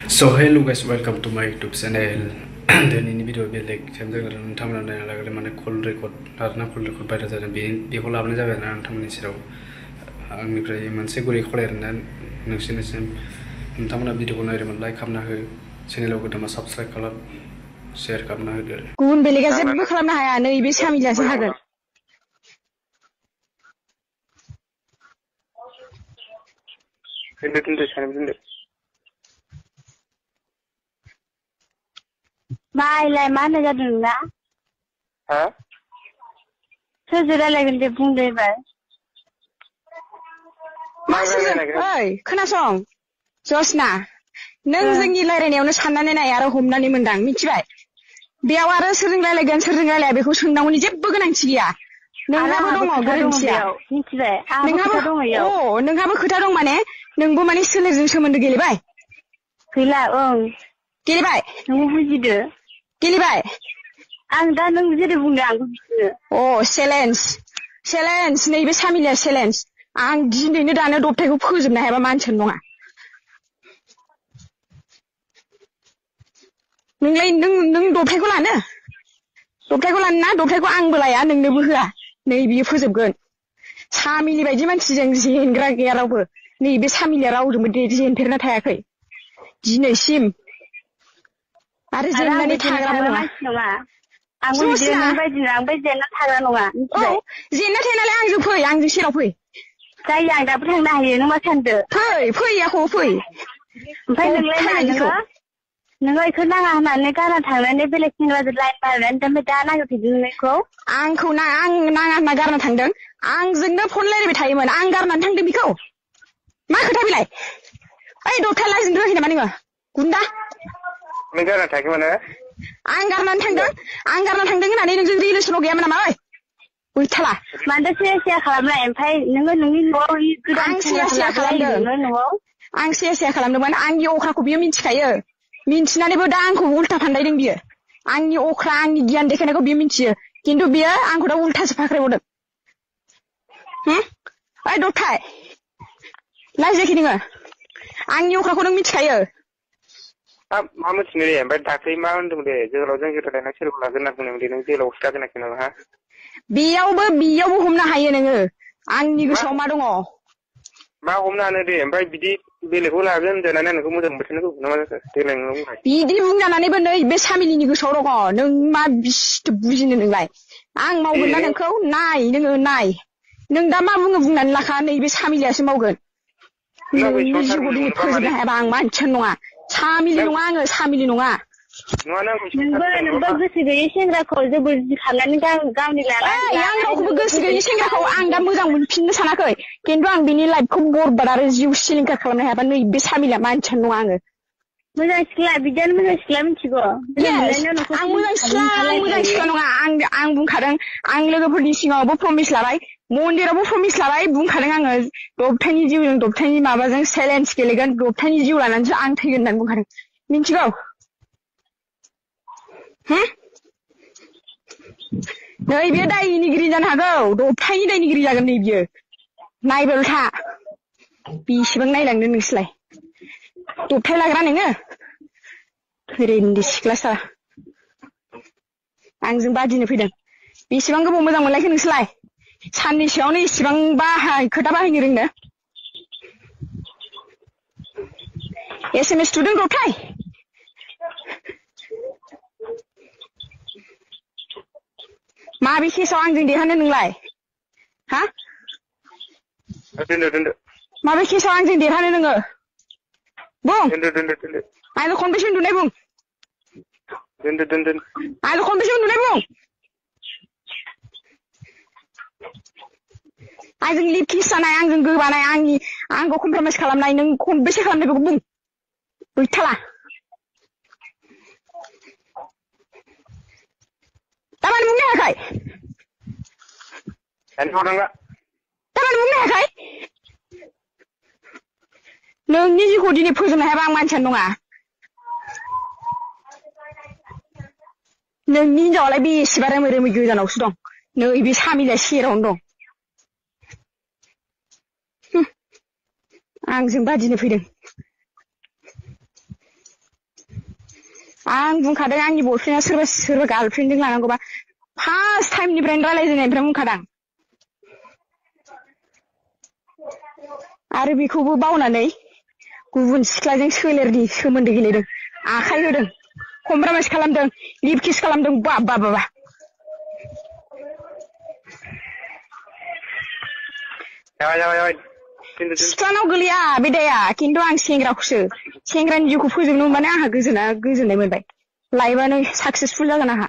So hello guys, welcome to my YouTube channel. दिनैनि video बेलेग time जागोन नोंथांमोना नायनो लागोन माने कल रेकर्ड आरो कल रेकर्ड बायदा जादों बेखौ लाबोनाय जाबाय आरो नोंथांमोननि सेराव आंनिफ्राय मोनसे गुरै खावलायनानै नोंसोरनिसिम नोंथांमोना भिडिअखौ नायदोंमोन लाइक खालामना हो चेनेलाव गोदानबा साबस्क्राइब खालाम शेयार खालामना होदो आरो गुबुन बेलेगा जेबो खालामनो हाया नैबे सामिलासो हागोन माइलाय मा होननाय जादों नोंना हा सोरजों रायलायगोन दे बुंदो एबार मा सोरजों ओइ खोनासं जसना नों जोंनि रायलायनायावनो साननानै नाय आरो हमनानै मोनदां मिथिबाय बेयाव आरो सोरजों रायलायगोन सोरजों रायलाया बेखौ सोंनांगौनि जेबो गोनांथि गैया नोंहाबो दङ गोरोन्थिया मिथिबाय आंहाबो खोथा दङ इयाव नोंहाबो खोथा दं माने नोंबो माने सोलेरजों सोमोन्दो गेलेबाय गैला ओं गेलेबाय नों बुजिदो गेलेबाय आं दा नों जेरै बुंदों आंबो बिदिनो चेलेन्ज नैबे सामिलिया चेलेन्ज आं दिनैनो दानो दबथायखौ फोजोबनो हायाबा मानसियानो नङा नोंलाय नों दबथायखौ लानो ना दबथायखौ आंबो लाया नोंनोबो होआ नै बियो फोजोबगोन सामिलि बायदि मानसिजों जेनग्रा गैया रावबो नैबे सामिलिया रावजोंबो जेनफेरना थायाखै दिनैसिम आरो जेननानै थाग्राबो नङा आंबो बिदिनो नों बायदिनो आंबो जेनना थाग्रा नङा मिथिबाय जेनना थाया नालाय आंजों फै आंजों सेराव फै जायो आं दाबो थांनो हायो नों मा सानदो फै आखौ फै ओमफ्राय नोङो इखौ नाङा होननानै गारना थांनानै बेलेग सेंग्राजों लाइन मारिनानै ओमफ्राय दा नांगौ नोंखौ आं नाङा होनना गारना थांदों आंजोंनो फन रायलायबाय थायोमोन आं गारनानै थांदों बेखौ मा खोथा बेलाय ओइ दबथाय लाजिनो रोङाखै नामा नोङो गुन्दा नों गारना थायाखैमोन आं गारनानै थांदों होननानै नोंजों रिलेसनाव गैयामोन नामा ओइ गैथाला मानोथो सिया खालामनाय ओमफ्राय नोङो नोंनि न'आव गोदान सिया खालामदों न'आव आं सिया खालामदोंमोन आंनि अख्राखौ बियो मिथिखायो मिन्थिनानैबो दा आंखौ उल्था फान्दायदों बियो आंनि अख्रा आंनि गियान देखायनायखौ बियो मिथियो खिन्थु बियो आंखौ दा उल्थासो फाख्रायबावदों ओइ दबथाय लाजियाखै नोङो आंनि अख्राखौ नों मिथिखायो मा मिथिनो दे ओमफ्राय दाख्लै मा होनदोंमोन दे जोहोलाव जों जोथायना सोरखौ लागोन होनना बुंदोंमोन दे नों जोहोलावसो लागोन होनाखै नामा हा बेयावबो हमनो हायो नोङो आंनि गोसोआव मा दङ मा हमनो हानो दे ओमफ्राय बिदि बेलेगखौ लागोन होनजानानै नोंखौ मोजां मोनथारनांगौ नामा जाखो देलाय नोंनाव बुंनाय बिदि बुंजानानैबो नै बे सामिलिनि गोसोआव दङ नों मा बिसिथो बुजिनो नोंलाय आं मावगोन ना नोंखौ नोङो नाय नों दा मा बुंनानै लाखा नैबे सामिलियासो मावगोन नोंनि जिउखौ दिनै फोजोबनो हायाबा आं मानसियानो नङा सामिलि नङा आङो सामिलि नङा नोंबो गोसो गैयै सेंग्राखौ जेबो खालामनानै गावनि लानानै आं रावखौबो गोसो गैयै सेंग्राखौ आं दा मोजां मोनफिननो सानाखै खिन्थु आं बिनि लाइफखौ बरबाद आरो जिउ सिलिंखार खालामनो हायाबा नैबे सामिलिया मानसियानो नङा आङो मोजां सिख्ला बिदियानो मोजां सिख्ला मिथिगौ आं मोजां सिख्ला नङा आं बुंखादों आं लोगोफोरनि सिगाङावबो प्रमिस लाबाय मन्दिरावबो प्रमिस लाबाय बुंखादों आङो दबथायनि जिउजों दबथायनि माबाजों चेलेन्ज गेलेगोन दबथायनि जिउ लानानैसो आं थैगोन होननानै बुंखादों मिथिगौ नै बियो दायनिगिरि जानो हागौ दबथायनि दायनिगिरि जागोन नै बियो नायबायल था बेसेबां नायलांदों नोंसोरलाय दबथाय लाग्रा नोङो रेन्दि सिख्लासा आंजों बादिनो फैदों बेसेबां गोबाव मोजां मोनलायखो नोंसोरलाय साननैसोआवनो इसेबां खोथा बाहायनो रोंनो SMS थुदों दबथाय माबे केसआव आंजों देरहानो नोंलाय हा दोनदो माबे केसआव आंजों देरहानो नोङो बुं दोनदो आंजों खनबेसे उन्दुनाय बुं दोनदो आंजों खनबेसे उन्दुनाय बुं आंजों लिप किस जानाय आंजों गोबानाय आंखौ कमप्रमाइस खालामनाय नों खनबेसे खालामनाय बेखौ बुं गैथाला दामानो बुंनो हायाखै दामानो बुंनो हायाखै नोंनि जिउखौ दिनै फोजोबनो हायाबा आं मानसियानो नङा नोंनि हिनजावालाय बेसेबा रोमै गोजानावसो दं नैबे सामिलिया सेरावनो दं आंजों बादिनो फैदों आं बुंखादों आंनि बयफ्रेन्डआ सोरबा गार्लफ्रेन्डजों लानांगौबा फार्स्ट टाइमनिफ्रायनो रायलायजेननायनिफ्राय बुंखादां आरो बेखौबो बावनानै गुबुन सिख्लाजों सोलेरनि सोमोन्दो गेलेदों आखाइ होदों कमप्रमाइस खालामदों लिप किस खालामदों बाबा जाबाय सिख्लानाव गोलैया बे दाया खिन्थु आं सेंग्राखौसो सेंग्रानि जिउखौ फोजोबनो मोनबानो आंहा गोजोननाय मोनबाय लाइफआनो साक्सेसफुल जागोन आंहा